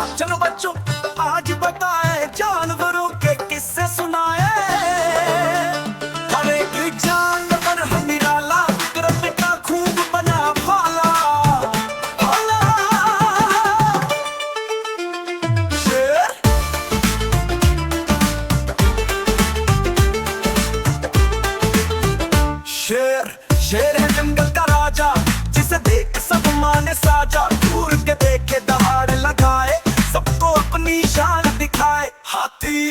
चलो बच्चों आज बताए जानवरों के किस्से सुनाए। हर एक जानवर है निराला, कुदरत का खूब बना भाला भाला। शेर शेर शेर है जंगल का राजा, जिसे देख सब माने साजा। दूर के देखे दहाड़ लगाए, सबको अपनी शान दिखाए। हाथी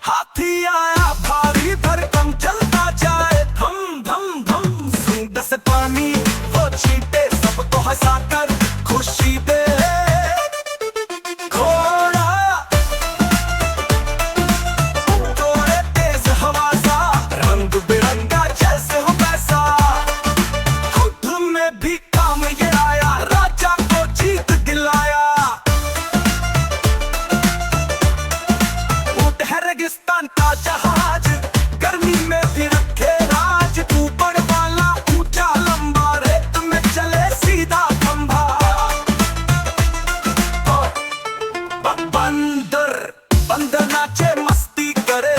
हाथी आया भारी भरकम, चलता जाए धम धम धम। सूंड से पानी वो छींटे, सबको हंसाकर खुशी दे। घोड़ा दौड़े तेज हवा सा, रंग बिरंगा जैसे हो वैसा। खुद में भी काम ये आया, राजा को जीत दिलाया। ऊंट है रेगिस्तान का जहाज, गर्मी में भी रखे राज। ऊपर वाला ऊंचा लंबा, रेत में चले सीधा खंभा। बंदर बंदर नाचे मस्ती करे,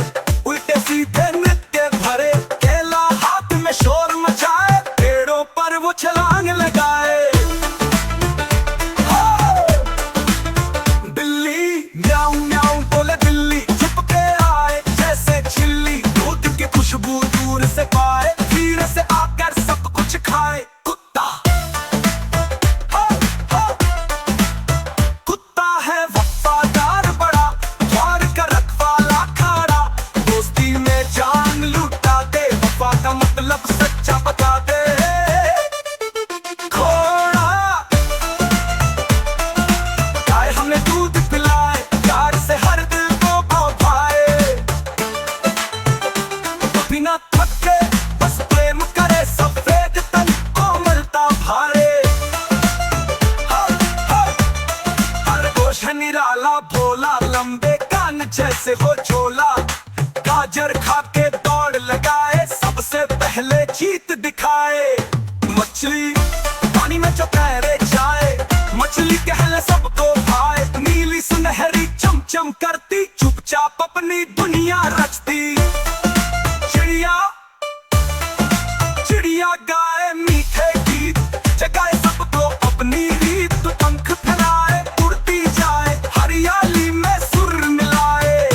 उल्टे सीधे नृत्य भरे। केला हाथ में शोर मचाए, पेड़ों पर वो छलांग लगाए। बिल्ली म्याऊं म्याऊं बोले बिल्ली, छुप के आए जैसे चिल्ली। दूध की खुशबू दूर से पाए, धीरे से आकर सब कुछ खाए। कुत्ता कुत्ता है वफादार बड़ा, द्वार का रखवाला खड़ा। दोस्ती में जान लुटा दे, वफा का मतलब सच्चा बता दे। घोड़ा गाय हमें दूध पिलाए, प्यार से हर दिल को भाए। बिना थके बस प्रेम करे, सफेद तन कोमलता भारे। हर गोश है निराला भोला, लंबे कान जैसे हो झोला। गाजर खा के दौड़ लगाए, सबसे पहले जीत दिखाए। मछली पानी में जो तैरे जाए, मछली कहले सबको भाए। नीली सुनहरी चमचम करती, चुपचाप अपनी दुनिया रचती। चिड़िया चिड़िया गाए मीठे गीत, जगाए सबको अपनी रीत। तो पंख फैलाए उड़ती जाए, हरियाली में सुर मिलाए।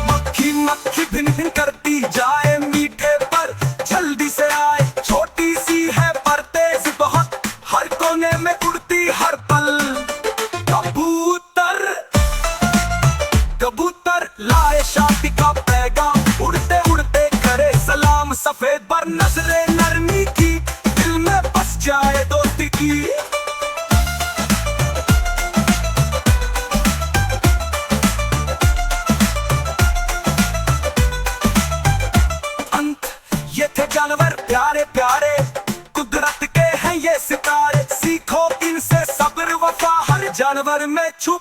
मक्खी मक्खी भिन भिन करती जाए, मीठे पर जल्दी से आए। छोटी सी है पर तेज बहुत, हर कोने में उड़ती हर पल। कबूतर कबूतर लाए शांति का पैगाम, उड़ते उड़ते करे सलाम। सफेद पर नजरे नरमी की, दिल में बस जाए दोस्ती की। अंत ये थे जानवर प्यारे प्यारे, कुदरत के हैं ये सितारे। सीखो इनसे सब्र वफा, हर जानवर में छुपा